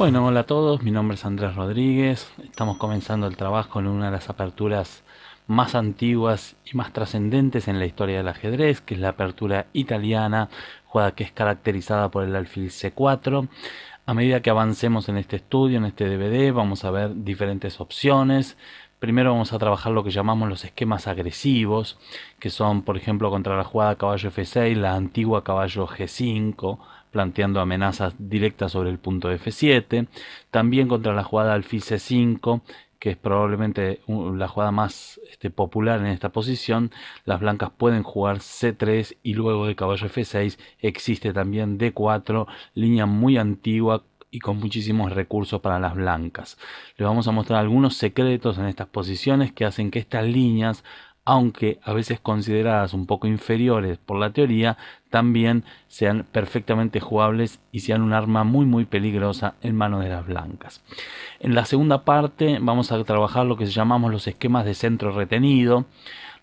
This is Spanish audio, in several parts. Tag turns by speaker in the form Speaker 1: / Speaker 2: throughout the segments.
Speaker 1: Bueno, hola a todos, mi nombre es Andrés Rodríguez. Estamos comenzando el trabajo en una de las aperturas más antiguas y más trascendentes en la historia del ajedrez, que es la apertura italiana, jugada que es caracterizada por el alfil C4. A medida que avancemos en este estudio, en este DVD, vamos a ver diferentes opciones. Primero vamos a trabajar lo que llamamos los esquemas agresivos, que son, por ejemplo, contra la jugada caballo F6, la antigua caballo G5, planteando amenazas directas sobre el punto F7. También contra la jugada alfil C5, que es probablemente la jugada más popular en esta posición. Las blancas pueden jugar C3 y luego de caballo F6 existe también D4, línea muy antigua y con muchísimos recursos para las blancas. Les vamos a mostrar algunos secretos en estas posiciones que hacen que estas líneas, aunque a veces consideradas un poco inferiores por la teoría, también sean perfectamente jugables y sean un arma muy peligrosa en manos de las blancas. En la segunda parte vamos a trabajar lo que llamamos los esquemas de centro retenido.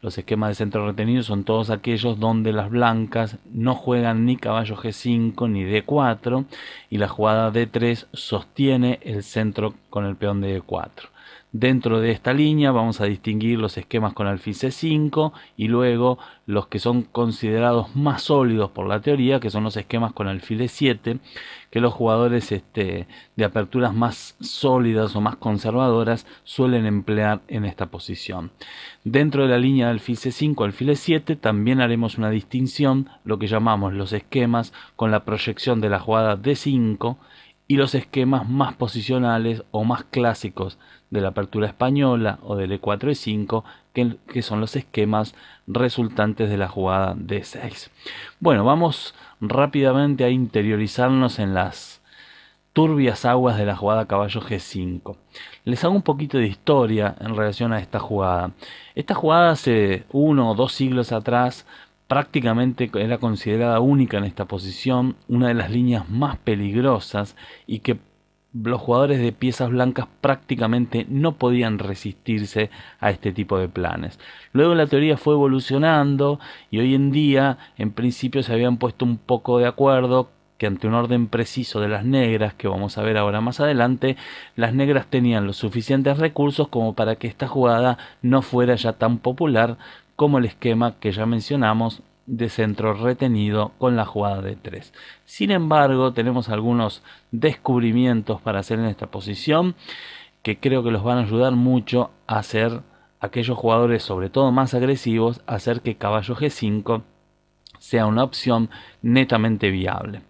Speaker 1: Los esquemas de centro retenido son todos aquellos donde las blancas no juegan ni caballo G5 ni D4 y la jugada D3 sostiene el centro con el peón de D4. Dentro de esta línea vamos a distinguir los esquemas con alfil C5 y luego los que son considerados más sólidos por la teoría, que son los esquemas con alfil E7, que los jugadores de aperturas más sólidas o más conservadoras suelen emplear en esta posición. Dentro de la línea de alfil C5, alfil E7, también haremos una distinción, lo que llamamos los esquemas con la proyección de la jugada D5 y los esquemas más posicionales o más clásicos de la apertura española o del E4-E5, que son los esquemas resultantes de la jugada D6. Bueno, vamos rápidamente a interiorizarnos en las turbias aguas de la jugada caballo G5. Les hago un poquito de historia en relación a esta jugada. Esta jugada hace 1 o 2 siglos atrás prácticamente era considerada única en esta posición, una de las líneas más peligrosas y que los jugadores de piezas blancas prácticamente no podían resistirse a este tipo de planes. Luego la teoría fue evolucionando y hoy en día en principio se habían puesto un poco de acuerdo que ante un orden preciso de las negras, que vamos a ver ahora más adelante, las negras tenían los suficientes recursos como para que esta jugada no fuera ya tan popular como el esquema que ya mencionamos de centro retenido con la jugada de 3. Sin embargo, tenemos algunos descubrimientos para hacer en esta posición que creo que los van a ayudar mucho a hacer aquellos jugadores, sobre todo más agresivos, a hacer que caballo G5 sea una opción netamente viable.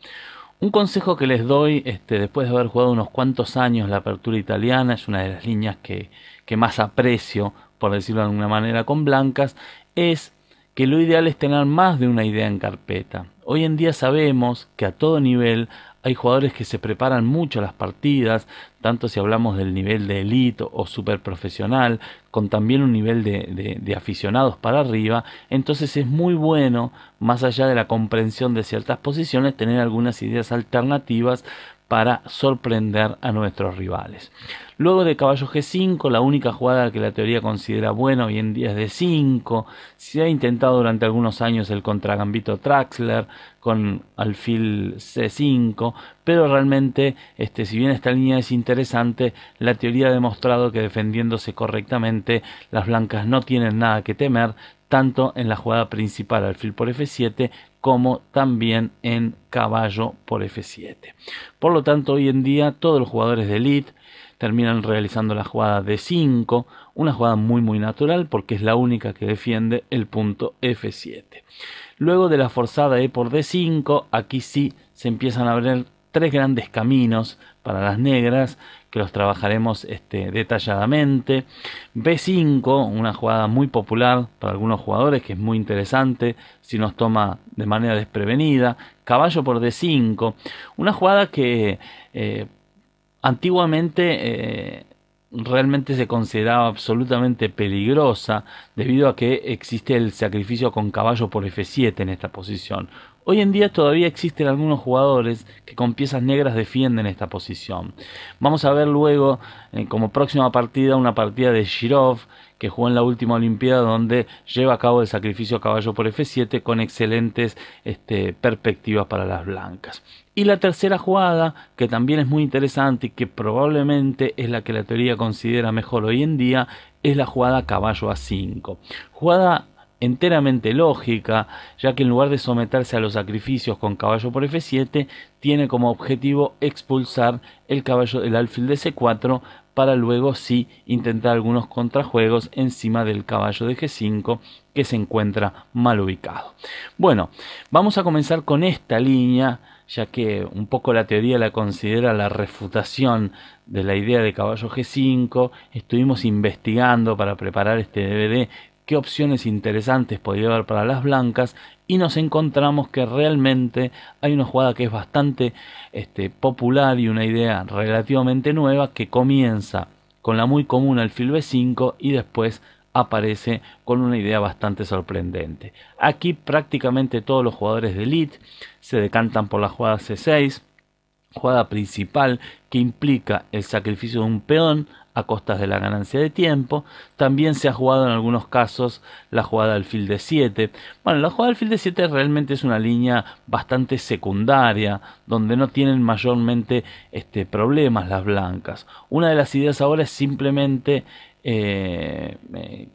Speaker 1: Un consejo que les doy después de haber jugado unos cuantos años la apertura italiana, es una de las líneas que más aprecio, por decirlo de alguna manera, con blancas, es que lo ideal es tener más de una idea en carpeta. Hoy en día sabemos que a todo nivel hay jugadores que se preparan mucho las partidas, tanto si hablamos del nivel de elite o super profesional, con también un nivel de aficionados para arriba. Entonces es muy bueno, más allá de la comprensión de ciertas posiciones, tener algunas ideas alternativas para sorprender a nuestros rivales. Luego de caballo G5, la única jugada que la teoría considera buena hoy en día es D5. Se ha intentado durante algunos años el contragambito Traxler con alfil C5, pero realmente, si bien esta línea es interesante, la teoría ha demostrado que defendiéndose correctamente, las blancas no tienen nada que temer, tanto en la jugada principal alfil por F7 como también en caballo por F7. Por lo tanto, hoy en día todos los jugadores de elite terminan realizando la jugada D5, una jugada muy natural porque es la única que defiende el punto F7. Luego de la forzada E por D5, aquí sí se empiezan a abrir 3 grandes caminos para las negras, que los trabajaremos detalladamente. B5, una jugada muy popular para algunos jugadores, que es muy interesante si nos toma de manera desprevenida. Caballo por D5, una jugada que antiguamente realmente se consideraba absolutamente peligrosa debido a que existe el sacrificio con caballo por F7 en esta posición. Hoy en día todavía existen algunos jugadores que con piezas negras defienden esta posición. Vamos a ver luego como próxima partida una partida de Shirov, que jugó en la última Olimpiada, donde lleva a cabo el sacrificio caballo por F7 con excelentes perspectivas para las blancas. Y la tercera jugada, que también es muy interesante y que probablemente es la que la teoría considera mejor hoy en día, es la jugada caballo A5. Jugada enteramente lógica, ya que en lugar de someterse a los sacrificios con caballo por F7, tiene como objetivo expulsar el caballo del alfil de C4 para luego sí intentar algunos contrajuegos encima del caballo de G5 que se encuentra mal ubicado. Bueno, vamos a comenzar con esta línea, ya que un poco la teoría la considera la refutación de la idea de caballo G5. Estuvimos investigando para preparar este DVD qué opciones interesantes podría haber para las blancas y nos encontramos que realmente hay una jugada que es bastante popular y una idea relativamente nueva que comienza con la muy común alfil B5 y después aparece con una idea bastante sorprendente. Aquí prácticamente todos los jugadores de elite se decantan por la jugada C6, jugada principal que implica el sacrificio de un peón a costas de la ganancia de tiempo. También se ha jugado en algunos casos la jugada alfil D7. Bueno, la jugada alfil D7 realmente es una línea bastante secundaria, donde no tienen mayormente problemas las blancas. Una de las ideas ahora es simplemente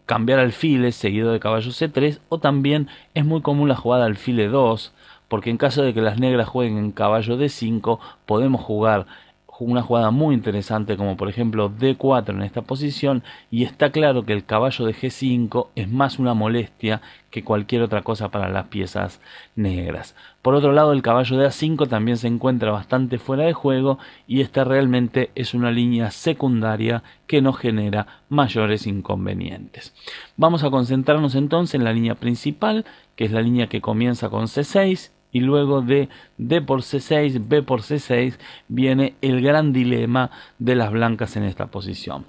Speaker 1: cambiar alfiles seguido de caballo C3, o también es muy común la jugada alfil E2, porque en caso de que las negras jueguen en caballo D5, podemos jugar una jugada muy interesante como por ejemplo D4 en esta posición, y está claro que el caballo de G5 es más una molestia que cualquier otra cosa para las piezas negras. Por otro lado, el caballo de A5 también se encuentra bastante fuera de juego, y esta realmente es una línea secundaria que no genera mayores inconvenientes. Vamos a concentrarnos entonces en la línea principal, que es la línea que comienza con C6, y luego de D por C6, B por C6, viene el gran dilema de las blancas en esta posición.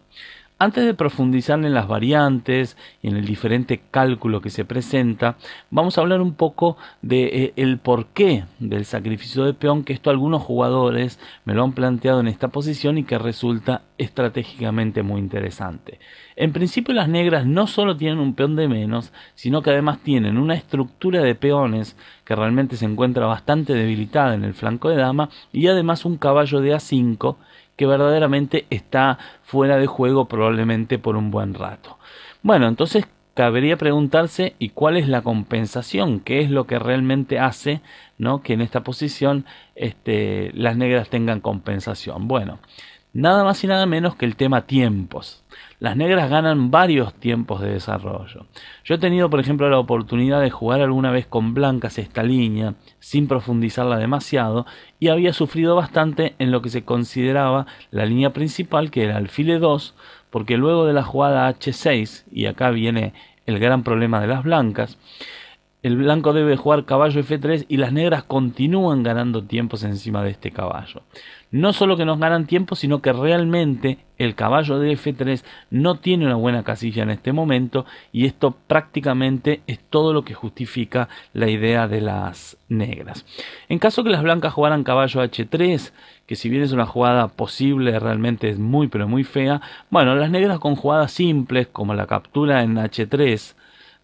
Speaker 1: Antes de profundizar en las variantes y en el diferente cálculo que se presenta, vamos a hablar un poco de el porqué del sacrificio de peón, que esto algunos jugadores me lo han planteado en esta posición y que resulta estratégicamente muy interesante. En principio, las negras no solo tienen un peón de menos, sino que además tienen una estructura de peones que realmente se encuentra bastante debilitada en el flanco de dama, y además un caballo de A5 que verdaderamente está fuera de juego probablemente por un buen rato. Bueno, entonces cabría preguntarse, ¿y cuál es la compensación? ¿Qué es lo que realmente hace, ¿no?, que en esta posición las negras tengan compensación? Bueno, nada más y nada menos que el tema tiempos. Las negras ganan varios tiempos de desarrollo. Yo he tenido, por ejemplo, la oportunidad de jugar alguna vez con blancas esta línea, sin profundizarla demasiado, y había sufrido bastante en lo que se consideraba la línea principal, que era alfil E2, porque luego de la jugada H6, y acá viene el gran problema de las blancas, el blanco debe jugar caballo F3 y las negras continúan ganando tiempos encima de este caballo. No solo que nos ganan tiempo, sino que realmente el caballo de F3 no tiene una buena casilla en este momento, y esto prácticamente es todo lo que justifica la idea de las negras. En caso que las blancas jugaran caballo H3, que si bien es una jugada posible, realmente es muy pero muy fea, bueno, las negras con jugadas simples como la captura en H3,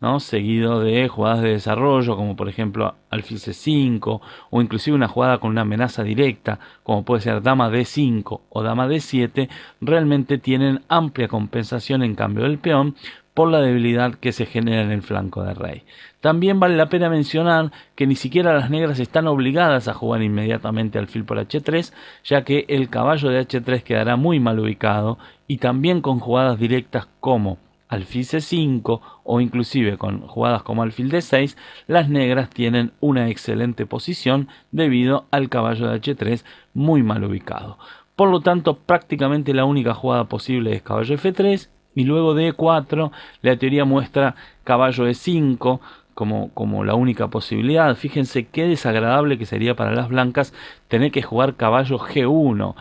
Speaker 1: ¿no?, seguido de jugadas de desarrollo como por ejemplo alfil C5, o inclusive una jugada con una amenaza directa como puede ser dama D5 o dama D7, realmente tienen amplia compensación en cambio del peón por la debilidad que se genera en el flanco de rey. También vale la pena mencionar que ni siquiera las negras están obligadas a jugar inmediatamente alfil por H3, ya que el caballo de H3 quedará muy mal ubicado, y también con jugadas directas como alfil C5 o inclusive con jugadas como alfil D6, las negras tienen una excelente posición debido al caballo de H3 muy mal ubicado. Por lo tanto, prácticamente la única jugada posible es caballo F3, y luego de E4 la teoría muestra caballo E5 como la única posibilidad. Fíjense qué desagradable que sería para las blancas tener que jugar caballo G1.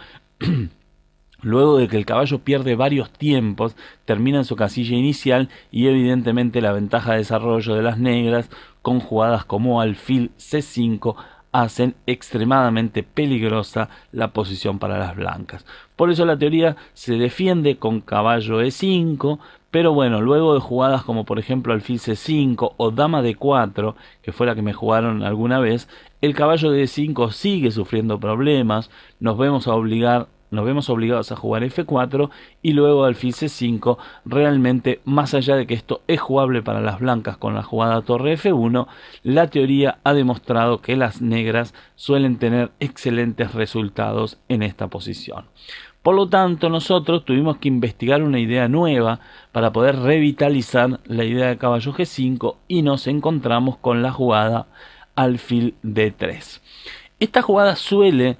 Speaker 1: Luego de que el caballo pierde varios tiempos, termina en su casilla inicial, y evidentemente la ventaja de desarrollo de las negras con jugadas como alfil C5 hacen extremadamente peligrosa la posición para las blancas. Por eso la teoría se defiende con caballo E5, pero bueno, luego de jugadas como por ejemplo alfil C5 o dama D4, que fue la que me jugaron alguna vez, el caballo de E5 sigue sufriendo problemas, nos vemos obligados a jugar F4 y luego alfil C5. Realmente, más allá de que esto es jugable para las blancas con la jugada torre F1, la teoría ha demostrado que las negras suelen tener excelentes resultados en esta posición. Por lo tanto, nosotros tuvimos que investigar una idea nueva para poder revitalizar la idea de caballo G5 y nos encontramos con la jugada alfil D3. Esta jugada suele,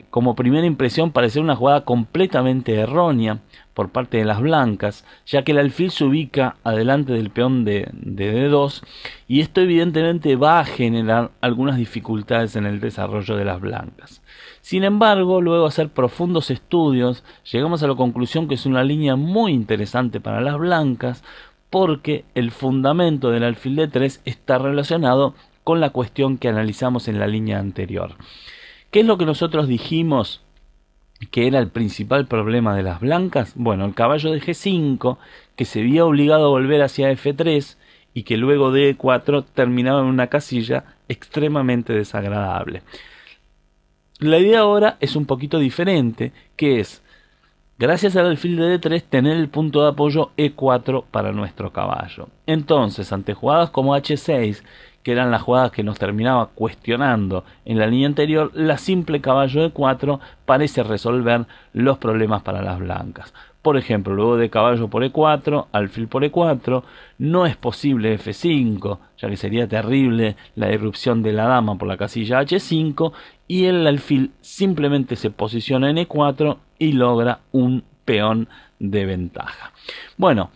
Speaker 1: como primera impresión, parecer una jugada completamente errónea por parte de las blancas, ya que el alfil se ubica adelante del peón de D2 y esto evidentemente va a generar algunas dificultades en el desarrollo de las blancas. Sin embargo, luego de hacer profundos estudios, llegamos a la conclusión que es una línea muy interesante para las blancas, porque el fundamento del alfil D3 está relacionado con la cuestión que analizamos en la línea anterior. ¿Qué es lo que nosotros dijimos que era el principal problema de las blancas? Bueno, el caballo de G5, que se vio obligado a volver hacia F3 y que luego de E4 terminaba en una casilla extremadamente desagradable. La idea ahora es un poquito diferente, que es, gracias al alfil de D3, tener el punto de apoyo E4 para nuestro caballo. Entonces, ante jugadas como H6, que eran las jugadas que nos terminaba cuestionando en la línea anterior, la simple caballo E4 parece resolver los problemas para las blancas. Por ejemplo, luego de caballo por E4, alfil por E4, no es posible F5, ya que sería terrible la irrupción de la dama por la casilla H5, y el alfil simplemente se posiciona en E4 y logra un peón de ventaja. Bueno,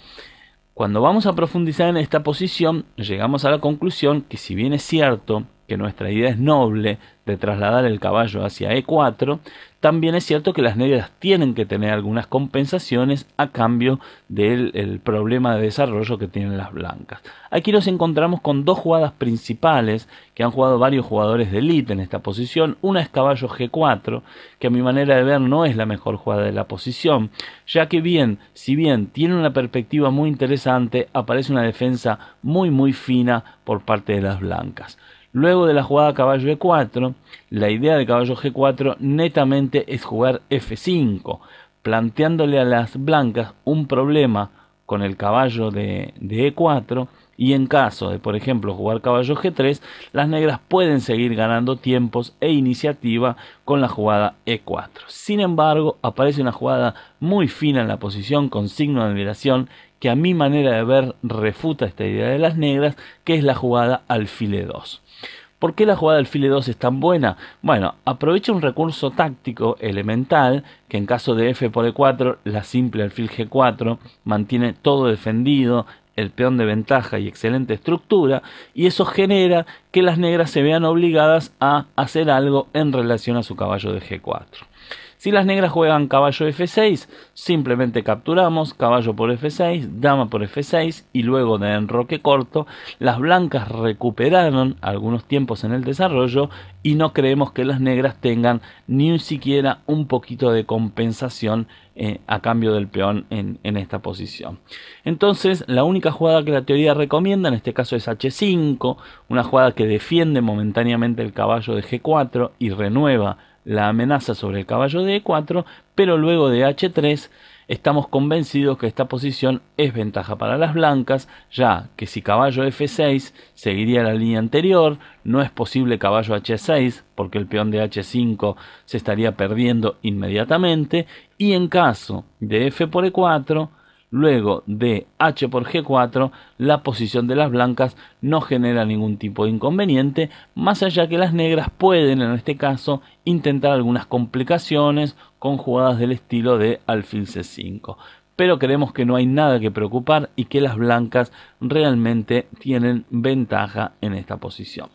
Speaker 1: cuando vamos a profundizar en esta posición, llegamos a la conclusión que, si bien es cierto que nuestra idea es noble de trasladar el caballo hacia E4, también es cierto que las negras tienen que tener algunas compensaciones a cambio del problema de desarrollo que tienen las blancas. Aquí nos encontramos con dos jugadas principales que han jugado varios jugadores de élite en esta posición. Una es caballo G4, que a mi manera de ver no es la mejor jugada de la posición, ya que si bien tiene una perspectiva muy interesante, aparece una defensa muy fina por parte de las blancas. Luego de la jugada caballo E4, la idea de caballo G4 netamente es jugar F5, planteándole a las blancas un problema con el caballo de E4, y en caso de, por ejemplo, jugar caballo G3, las negras pueden seguir ganando tiempos e iniciativa con la jugada E4. Sin embargo, aparece una jugada muy fina en la posición con signo de admiración que, a mi manera de ver, refuta esta idea de las negras, que es la jugada alfil E2. ¿Por qué la jugada alfil E2 es tan buena? Bueno, aprovecha un recurso táctico elemental, que en caso de F por E4, la simple alfil G4 mantiene todo defendido, el peón de ventaja y excelente estructura, y eso genera que las negras se vean obligadas a hacer algo en relación a su caballo de G4. Si las negras juegan caballo F6, simplemente capturamos, caballo por F6, dama por F6, y luego de enroque corto, las blancas recuperaron algunos tiempos en el desarrollo y no creemos que las negras tengan ni siquiera un poquito de compensación a cambio del peón en esta posición. Entonces, la única jugada que la teoría recomienda en este caso es H5, una jugada que defiende momentáneamente el caballo de G4 y renueva la amenaza sobre el caballo de E4, pero luego de H3 estamos convencidos que esta posición es ventaja para las blancas, ya que si caballo F6 seguiría la línea anterior, no es posible caballo H6 porque el peón de H5 se estaría perdiendo inmediatamente, y en caso de F por E4, luego de H por G4, la posición de las blancas no genera ningún tipo de inconveniente, más allá que las negras pueden, en este caso, intentar algunas complicaciones con jugadas del estilo de alfil C5. Pero creemos que no hay nada que preocupar y que las blancas realmente tienen ventaja en esta posición.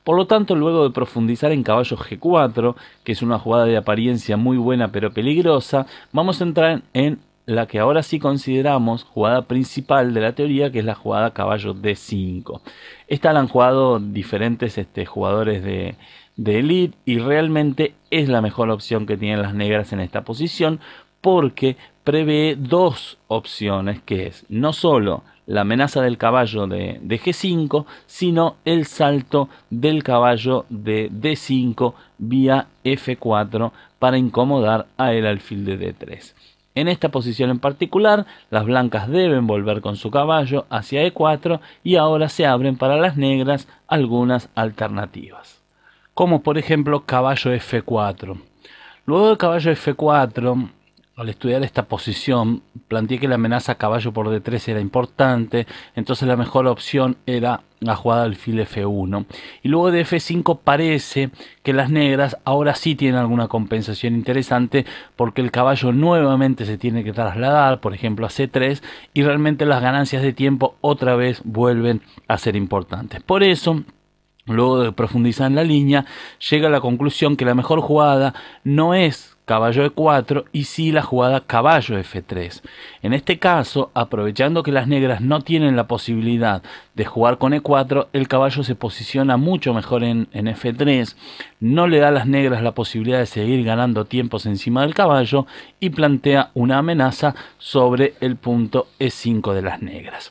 Speaker 1: Por lo tanto, luego de profundizar en caballo G4, que es una jugada de apariencia muy buena pero peligrosa, vamos a entrar en la que ahora sí consideramos jugada principal de la teoría, que es la jugada caballo D5. Esta la han jugado diferentes jugadores de elite y realmente es la mejor opción que tienen las negras en esta posición, porque prevé dos opciones, que es no solo la amenaza del caballo de G5, sino el salto del caballo de D5 vía F4 para incomodar a el alfil de D3. En esta posición en particular, las blancas deben volver con su caballo hacia E4 y ahora se abren para las negras algunas alternativas, como por ejemplo caballo F4. Luego de caballo F4, al estudiar esta posición, planteé que la amenaza caballo por D3 era importante, entonces la mejor opción era la jugada alfil F1. Y luego de F5 parece que las negras ahora sí tienen alguna compensación interesante, porque el caballo nuevamente se tiene que trasladar, por ejemplo a C3, y realmente las ganancias de tiempo otra vez vuelven a ser importantes. Por eso, luego de profundizar en la línea, llega a la conclusión que la mejor jugada no es caballo E4 y sí la jugada caballo F3. En este caso, aprovechando que las negras no tienen la posibilidad de jugar con E4, el caballo se posiciona mucho mejor en F3, no le da a las negras la posibilidad de seguir ganando tiempos encima del caballo y plantea una amenaza sobre el punto E5 de las negras.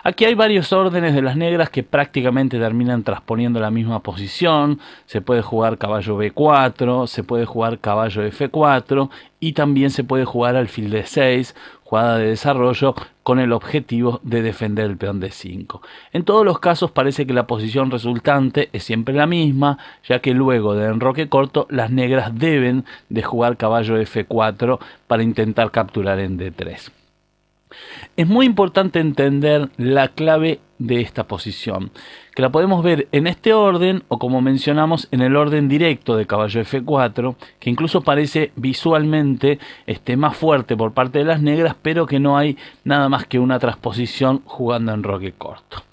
Speaker 1: Aquí hay varios órdenes de las negras que prácticamente terminan transponiendo la misma posición. Se puede jugar caballo B4, se puede jugar caballo F4 y también se puede jugar alfil D6, jugada de desarrollo con el objetivo de defender el peón D5. En todos los casos parece que la posición resultante es siempre la misma, ya que luego de enroque corto las negras deben de jugar caballo F4 para intentar capturar en D3. Es muy importante entender la clave de esta posición, que la podemos ver en este orden o, como mencionamos, en el orden directo de caballo F4, que incluso parece visualmente más fuerte por parte de las negras, pero que no hay nada más que una transposición jugando en enroque corto.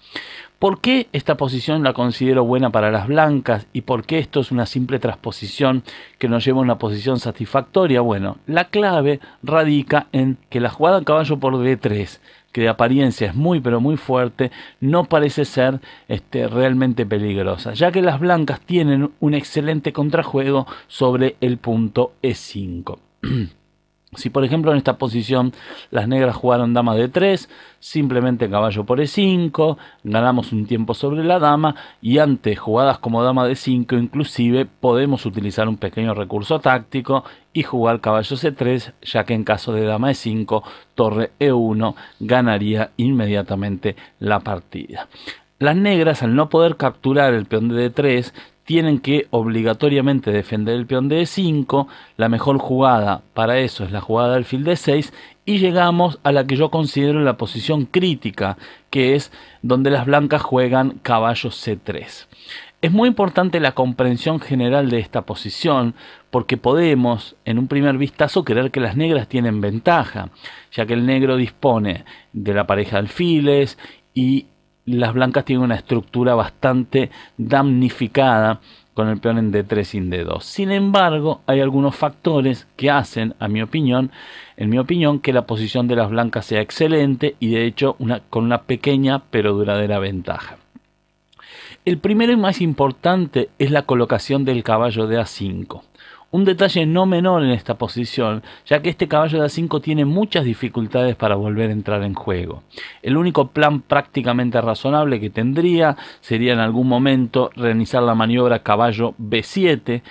Speaker 1: ¿Por qué esta posición la considero buena para las blancas y por qué esto es una simple transposición que nos lleva a una posición satisfactoria? Bueno, la clave radica en que la jugada caballo por D3, que de apariencia es muy pero muy fuerte, no parece ser realmente peligrosa, ya que las blancas tienen un excelente contrajuego sobre el punto E5. Si por ejemplo en esta posición las negras jugaron dama D3, simplemente caballo por E5, ganamos un tiempo sobre la dama, y ante jugadas como dama D5 inclusive podemos utilizar un pequeño recurso táctico y jugar caballo C3, ya que en caso de dama E5, torre E1 ganaría inmediatamente la partida. Las negras, al no poder capturar el peón de D3, tienen que obligatoriamente defender el peón de E5. La mejor jugada para eso es la jugada de alfil D6 y llegamos a la que yo considero la posición crítica, que es donde las blancas juegan caballo C3. Es muy importante la comprensión general de esta posición, porque podemos en un primer vistazo creer que las negras tienen ventaja, ya que el negro dispone de la pareja de alfiles y las blancas tienen una estructura bastante damnificada con el peón en D3 y en D2. Sin embargo, hay algunos factores que hacen, en mi opinión, que la posición de las blancas sea excelente y de hecho con una pequeña pero duradera ventaja. El primero y más importante es la colocación del caballo de A5. Un detalle no menor en esta posición, ya que este caballo de A5 tiene muchas dificultades para volver a entrar en juego. El único plan prácticamente razonable que tendría sería en algún momento realizar la maniobra caballo B7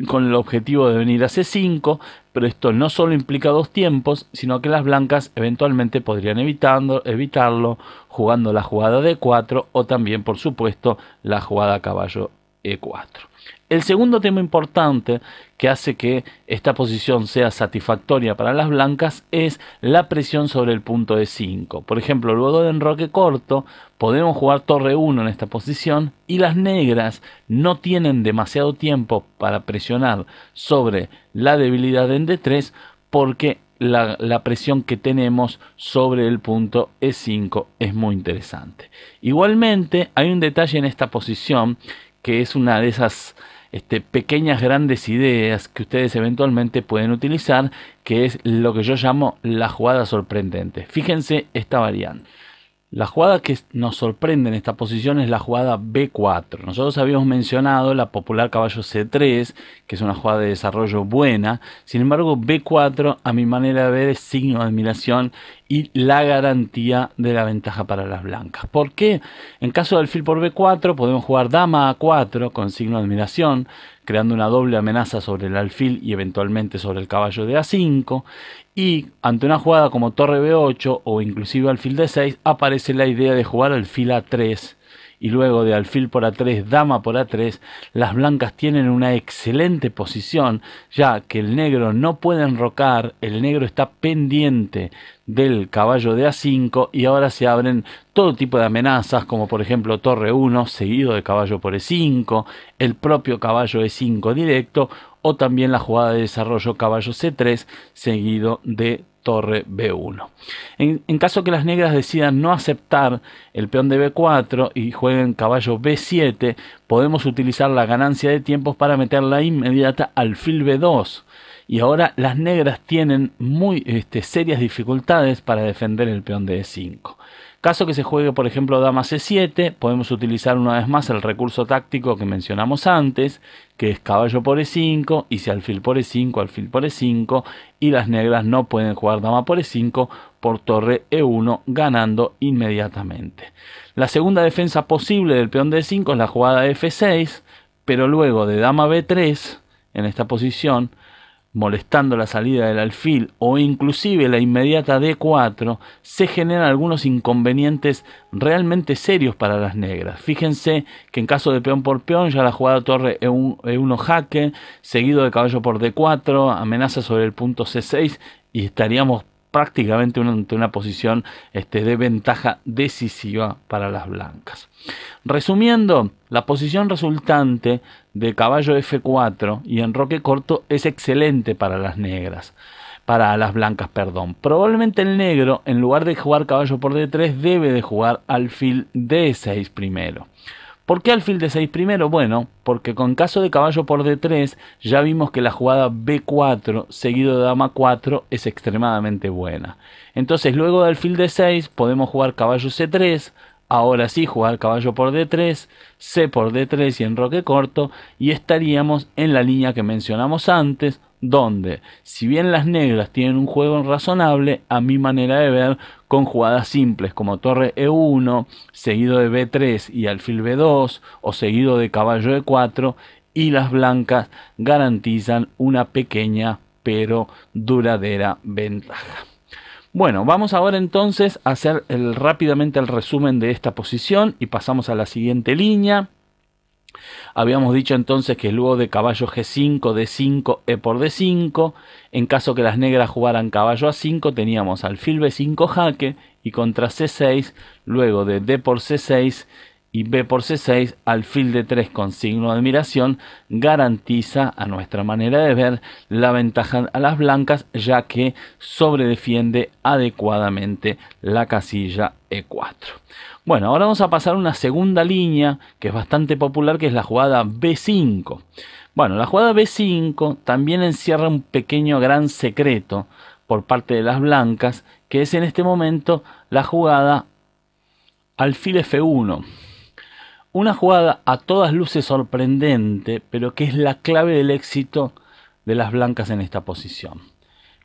Speaker 1: con el objetivo de venir a C5, pero esto no solo implica dos tiempos, sino que las blancas eventualmente podrían evitarlo jugando la jugada D4 o también, por supuesto, la jugada caballo E4. El segundo tema importante que hace que esta posición sea satisfactoria para las blancas es la presión sobre el punto E5. Por ejemplo, luego de enroque corto podemos jugar torre 1 en esta posición y las negras no tienen demasiado tiempo para presionar sobre la debilidad en D3 porque la presión que tenemos sobre el punto E5 es muy interesante. Igualmente hay un detalle en esta posición que es una de esas pequeñas grandes ideas que ustedes eventualmente pueden utilizar, que es lo que yo llamo la jugada sorprendente. Fíjense esta variante. La jugada que nos sorprende en esta posición es la jugada B4. Nosotros habíamos mencionado la popular caballo C3, que es una jugada de desarrollo buena. Sin embargo, B4, a mi manera de ver, es signo de admiración y la garantía de la ventaja para las blancas. ¿Por qué? En caso de alfil por B4, podemos jugar dama A4 con signo de admiración, creando una doble amenaza sobre el alfil y eventualmente sobre el caballo de A5. Y ante una jugada como torre B8 o inclusive alfil D6, aparece la idea de jugar alfil A3. Y luego de alfil por A3, dama por A3, las blancas tienen una excelente posición, ya que el negro no puede enrocar, el negro está pendiente del caballo de A5 y ahora se abren todo tipo de amenazas, como por ejemplo torre 1 seguido de caballo por E5, el propio caballo E5 directo, o también la jugada de desarrollo caballo C3 seguido de torre B1. En caso que las negras decidan no aceptar el peón de B4 y jueguen caballo B7, podemos utilizar la ganancia de tiempos para meter la inmediata alfil B2. Y ahora las negras tienen muy serias dificultades para defender el peón de E5. Caso que se juegue, por ejemplo, dama C7, podemos utilizar una vez más el recurso táctico que mencionamos antes, que es caballo por E5, y si alfil por E5, alfil por E5, y las negras no pueden jugar dama por E5 por torre E1, ganando inmediatamente. La segunda defensa posible del peón de E5 es la jugada F6, pero luego de dama B3, en esta posición, molestando la salida del alfil o inclusive la inmediata D4, se generan algunos inconvenientes realmente serios para las negras. Fíjense que en caso de peón por peón, ya la jugada torre E1 jaque, seguido de caballo por D4, amenaza sobre el punto C6 y estaríamos prácticamente ante una posición de ventaja decisiva para las blancas. Resumiendo, la posición resultante de caballo F4 y enroque corto es excelente para las negras, para las blancas, perdón. Probablemente el negro, en lugar de jugar caballo por D3, debe de jugar alfil D6 primero. ¿Por qué alfil D6 primero? Bueno, porque con caso de caballo por D3 ya vimos que la jugada B4 seguido de dama 4 es extremadamente buena. Entonces luego de alfil D6 podemos jugar caballo C3, ahora sí jugar caballo por D3, C por D3 y enroque corto, y estaríamos en la línea que mencionamos antes, donde si bien las negras tienen un juego razonable, a mi manera de ver, con jugadas simples como torre E1 seguido de B3 y alfil B2 o seguido de caballo E4, y las blancas garantizan una pequeña pero duradera ventaja. Bueno, vamos ahora entonces a hacer rápidamente el resumen de esta posición y pasamos a la siguiente línea. Habíamos dicho entonces que luego de caballo G5, D5, E por D5, en caso que las negras jugaran caballo A5, teníamos alfil B5 jaque y contra C6, luego de D por C6 y B por C6, alfil D3 con signo de admiración, garantiza a nuestra manera de ver la ventaja a las blancas, ya que sobredefiende adecuadamente la casilla E4. Bueno, ahora vamos a pasar a una segunda línea que es bastante popular, que es la jugada B5. Bueno, la jugada B5 también encierra un pequeño gran secreto por parte de las blancas, que es en este momento la jugada alfil F1. Una jugada a todas luces sorprendente, pero que es la clave del éxito de las blancas en esta posición.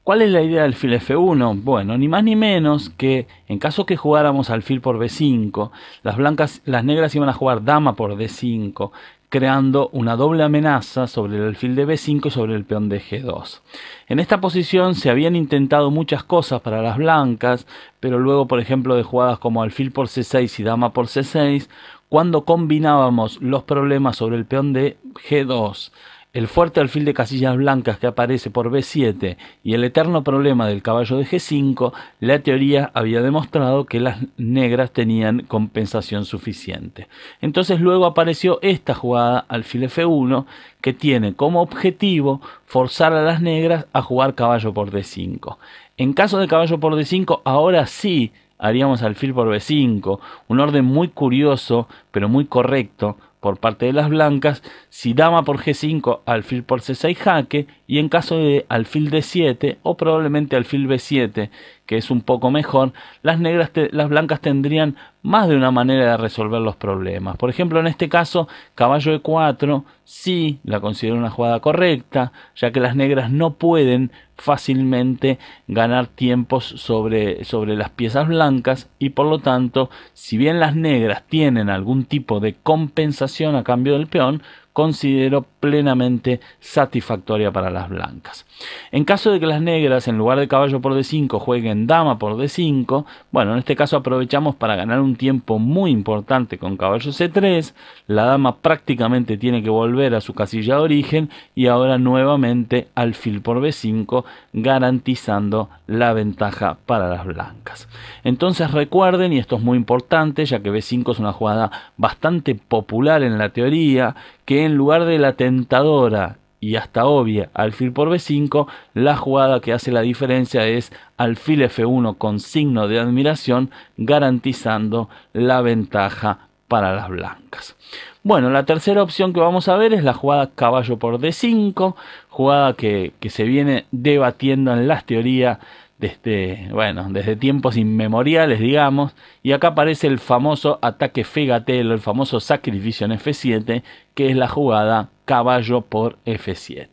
Speaker 1: ¿Cuál es la idea del alfil F1? Bueno, ni más ni menos que en caso que jugáramos alfil por B5, las negras iban a jugar dama por D5, creando una doble amenaza sobre el alfil de B5 y sobre el peón de G2. En esta posición se habían intentado muchas cosas para las blancas, pero luego, por ejemplo, de jugadas como alfil por C6 y dama por C6, cuando combinábamos los problemas sobre el peón de G2, el fuerte alfil de casillas blancas que aparece por B7 y el eterno problema del caballo de G5, la teoría había demostrado que las negras tenían compensación suficiente. Entonces luego apareció esta jugada alfil F1 que tiene como objetivo forzar a las negras a jugar caballo por D5. En caso de caballo por D5, ahora sí haríamos alfil por B5, un orden muy curioso pero muy correcto por parte de las blancas, si dama por G5, alfil por C6 jaque, y en caso de alfil D7 o probablemente alfil B7, que es un poco mejor, las blancas tendrían más de una manera de resolver los problemas. Por ejemplo, en este caso, caballo E4 sí la considero una jugada correcta, ya que las negras no pueden fácilmente ganar tiempos sobre las piezas blancas, y por lo tanto, si bien las negras tienen algún tipo de compensación a cambio del peón, considero plenamente satisfactoria para las blancas. En caso de que las negras en lugar de caballo por D5 jueguen dama por D5, bueno, en este caso aprovechamos para ganar un tiempo muy importante con caballo C3, la dama prácticamente tiene que volver a su casilla de origen y ahora nuevamente alfil por B5, garantizando la ventaja para las blancas. Entonces recuerden, y esto es muy importante ya que B5 es una jugada bastante popular en la teoría, que en lugar de la tentadora y hasta obvia alfil por B5, la jugada que hace la diferencia es alfil F1 con signo de admiración, garantizando la ventaja para las blancas. Bueno, la tercera opción que vamos a ver es la jugada caballo por D5, jugada que se viene debatiendo en las teorías desde tiempos inmemoriales, digamos, y acá aparece el famoso ataque Fegatelo, el famoso sacrificio en F7, que es la jugada caballo por F7.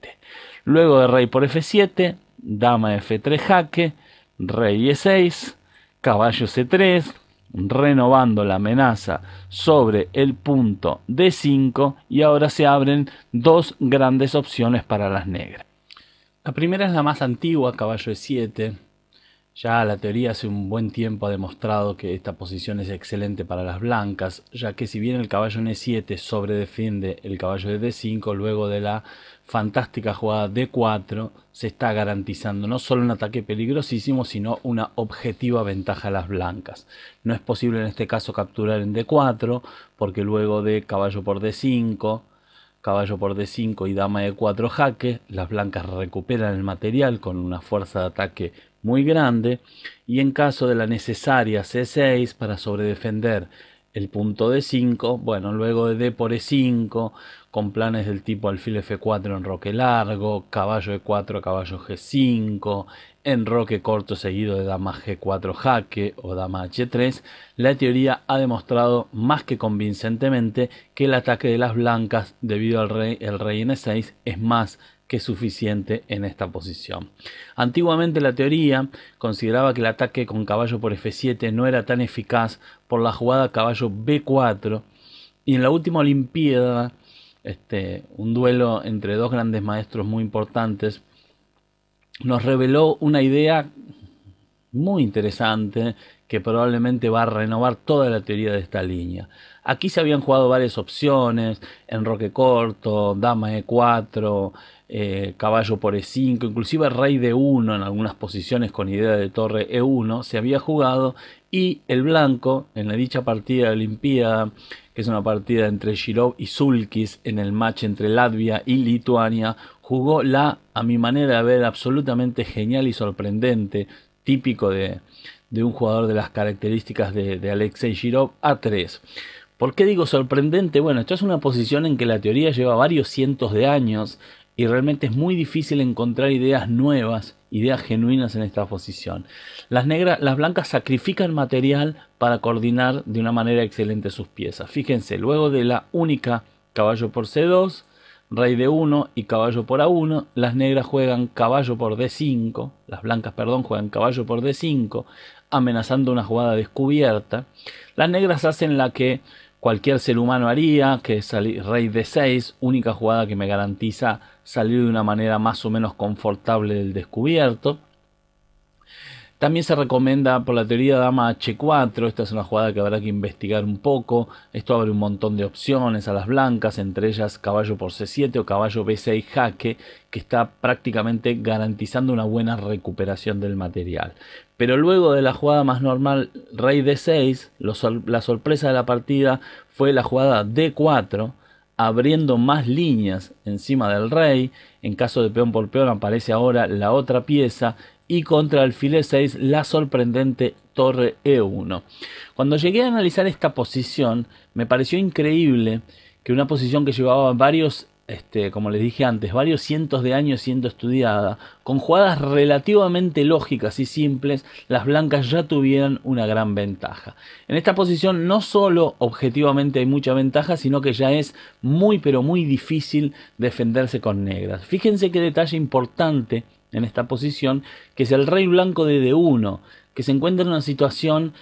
Speaker 1: Luego de rey por F7, dama F3 jaque, rey E6, caballo C3, renovando la amenaza sobre el punto D5, y ahora se abren dos grandes opciones para las negras. La primera es la más antigua, caballo E7. Ya la teoría hace un buen tiempo ha demostrado que esta posición es excelente para las blancas, ya que si bien el caballo en E7 sobredefiende el caballo de D5, luego de la fantástica jugada D4 se está garantizando no solo un ataque peligrosísimo, sino una objetiva ventaja a las blancas. No es posible en este caso capturar en D4, porque luego de caballo por D5, caballo por D5 y dama E4 jaque, las blancas recuperan el material con una fuerza de ataque muy grande, y en caso de la necesaria C6 para sobredefender el punto D5, bueno, luego de D por E5, con planes del tipo alfil F4 enroque largo, caballo E4, caballo G5, enroque corto seguido de dama G4 jaque o dama H3, la teoría ha demostrado más que convincentemente que el ataque de las blancas debido al rey en E6 es más que suficiente en esta posición. Antiguamente la teoría consideraba que el ataque con caballo por F7 no era tan eficaz por la jugada caballo B4, y en la última olimpiada, un duelo entre dos grandes maestros muy importantes, nos reveló una idea muy interesante que probablemente va a renovar toda la teoría de esta línea. Aquí se habían jugado varias opciones: enroque corto, dama E4, caballo por E5, inclusive rey D1 en algunas posiciones con idea de torre E1 se había jugado, y el blanco en la dicha partida de Olimpiada, que es una partida entre Shirov y Sulkis en el match entre Latvia y Lituania, jugó a mi manera de ver, absolutamente genial y sorprendente, típico de un jugador de las características de Alexei Shirov, A3. ¿Por qué digo sorprendente? Bueno, esto es una posición en que la teoría lleva varios cientos de años y realmente es muy difícil encontrar ideas nuevas, ideas genuinas en esta posición. Las blancas sacrifican material para coordinar de una manera excelente sus piezas. Fíjense, luego de la única caballo por C2, rey D1 y caballo por A1, las negras juegan caballo por D5, las blancas, perdón, juegan caballo por D5, amenazando una jugada descubierta. Las negras hacen la que cualquier ser humano haría, que es rey D6, única jugada que me garantiza salir de una manera más o menos confortable del descubierto. También se recomienda por la teoría dama H4, esta es una jugada que habrá que investigar un poco. Esto abre un montón de opciones a las blancas, entre ellas caballo por C7 o caballo B6 jaque, que está prácticamente garantizando una buena recuperación del material. Pero luego de la jugada más normal, rey D6, la sorpresa de la partida fue la jugada D4, abriendo más líneas encima del rey. En caso de peón por peón aparece ahora la otra pieza, y contra alfil E6 la sorprendente torre E1. Cuando llegué a analizar esta posición, me pareció increíble que una posición que llevaba varios, como les dije antes, varios cientos de años siendo estudiada, con jugadas relativamente lógicas y simples, las blancas ya tuvieran una gran ventaja. En esta posición no solo objetivamente hay mucha ventaja, sino que ya es muy pero muy difícil defenderse con negras. Fíjense qué detalle importante en esta posición, que es el rey blanco de D1, que se encuentra en una situación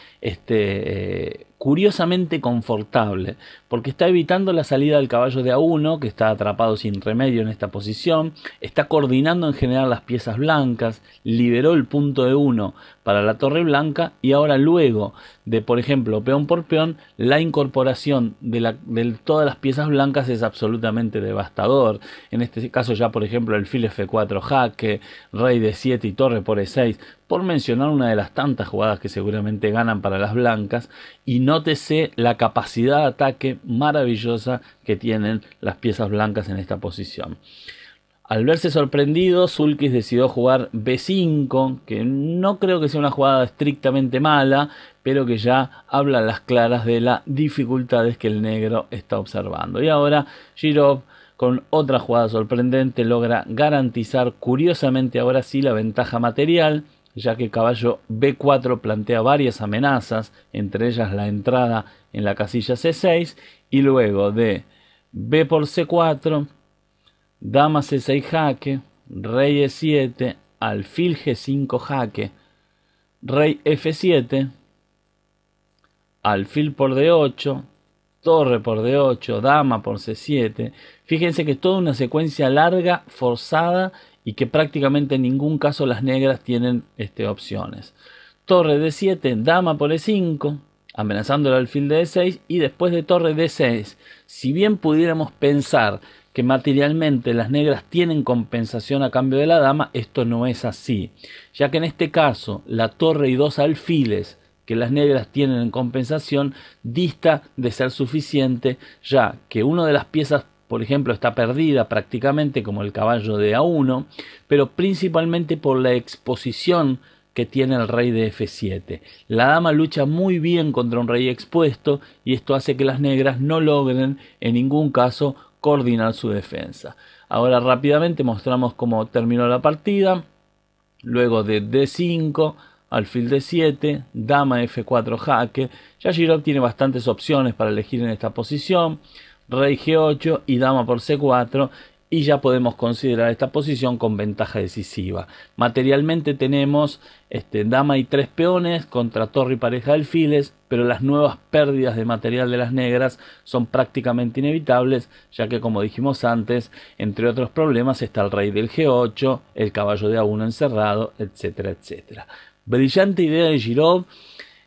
Speaker 1: curiosamente confortable, porque está evitando la salida del caballo de A1, que está atrapado sin remedio en esta posición, está coordinando en general las piezas blancas, liberó el punto de 1 para la torre blanca, y ahora luego de, por ejemplo, peón por peón, la incorporación de todas las piezas blancas es absolutamente devastador. En este caso ya, por ejemplo, el fil F4 jaque, rey D7 y torre por E6, por mencionar una de las tantas jugadas que seguramente ganan para las blancas. Y nótese la capacidad de ataque maravillosa que tienen las piezas blancas en esta posición. Al verse sorprendido, Sulkis decidió jugar B5, que no creo que sea una jugada estrictamente mala, pero que ya habla a las claras de las dificultades que el negro está observando. Y ahora Jirov, con otra jugada sorprendente, logra garantizar curiosamente ahora sí la ventaja material, ya que caballo B4 plantea varias amenazas, entre ellas la entrada en la casilla C6, y luego de B por C4, dama C6 jaque, rey E7, alfil G5 jaque, rey F7, alfil por D8, torre por D8, dama por C7. Fíjense que es toda una secuencia larga, forzada, y que prácticamente en ningún caso las negras tienen opciones. Torre D7, dama por E5, amenazando el alfil de E6, y después de torre D6. Si bien pudiéramos pensar que materialmente las negras tienen compensación a cambio de la dama, esto no es así, ya que en este caso la torre y dos alfiles que las negras tienen en compensación dista de ser suficiente, ya que una de las piezas, por ejemplo, está perdida prácticamente, como el caballo de A1, pero principalmente por la exposición que tiene el rey de F7. La dama lucha muy bien contra un rey expuesto, y esto hace que las negras no logren en ningún caso coordinar su defensa. Ahora rápidamente mostramos cómo terminó la partida. Luego de D5, alfil D7, dama F4 jaque. Ya Jirov tiene bastantes opciones para elegir en esta posición. Rey G8 y dama por C4, y ya podemos considerar esta posición con ventaja decisiva. Materialmente tenemos dama y 3 peones contra torre y pareja de alfiles, pero las nuevas pérdidas de material de las negras son prácticamente inevitables, ya que, como dijimos antes, entre otros problemas está el rey del G8, el caballo de A1 encerrado, etcétera, etcétera. Brillante idea de Jirov,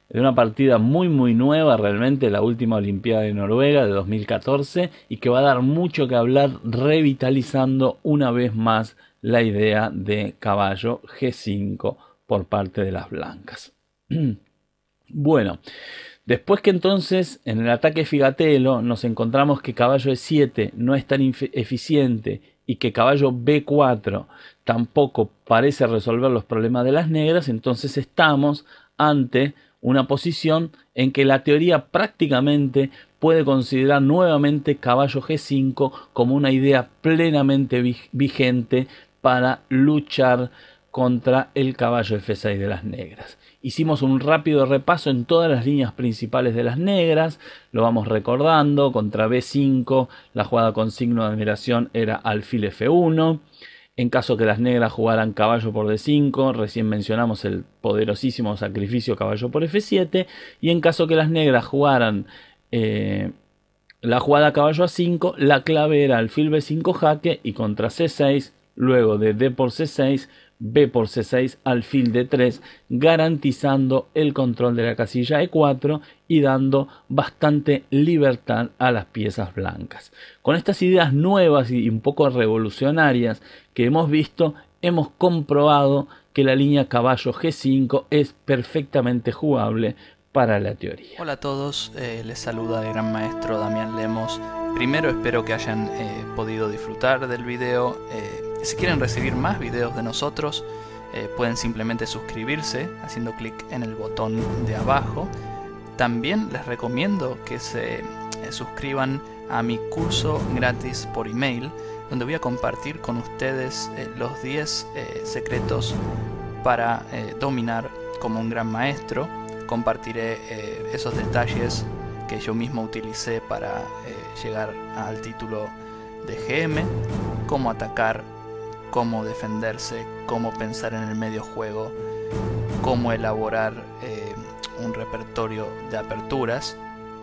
Speaker 1: de una partida muy nueva, realmente la última Olimpiada de Noruega de 2014, y que va a dar mucho que hablar, revitalizando una vez más la idea de caballo G5 por parte de las blancas. Bueno, después que entonces en el ataque Figatelo nos encontramos que caballo E7 no es tan eficiente y que caballo B4 tampoco parece resolver los problemas de las negras, entonces estamos ante una posición en que la teoría prácticamente puede considerar nuevamente caballo G5 como una idea plenamente vigente para luchar contra el caballo F6 de las negras. Hicimos un rápido repaso en todas las líneas principales de las negras, lo vamos recordando. Contra B5 la jugada con signo de admiración era alfil F1. En caso que las negras jugaran caballo por D5, recién mencionamos el poderosísimo sacrificio caballo por F7. Y en caso que las negras jugaran la jugada caballo A5, la clave era alfil B5 jaque, y contra C6, luego de D por C6, B por C6, alfil D3, garantizando el control de la casilla E4 y dando bastante libertad a las piezas blancas. Con estas ideas nuevas y un poco revolucionarias que hemos visto, hemos comprobado que la línea caballo G5 es perfectamente jugable para la teoría.
Speaker 2: Hola a todos, les saluda el gran maestro Damián Lemos. Primero espero que hayan podido disfrutar del video. Si quieren recibir más videos de nosotros, pueden simplemente suscribirse haciendo clic en el botón de abajo. También les recomiendo que se suscriban a mi curso gratis por email, donde voy a compartir con ustedes los 10 secretos para dominar como un gran maestro. Compartiré esos detalles que yo mismo utilicé para llegar al título de GM, cómo atacar, cómo defenderse, cómo pensar en el medio juego, cómo elaborar un repertorio de aperturas,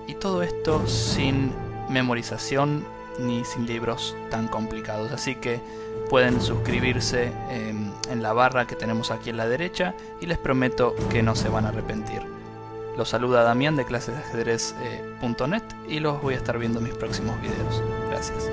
Speaker 2: y todo esto sin memorización ni sin libros tan complicados. Así que pueden suscribirse en la barra que tenemos aquí en la derecha y les prometo que no se van a arrepentir. Los saluda Damián de clasesdeajedrez.net y los voy a estar viendo en mis próximos videos. Gracias.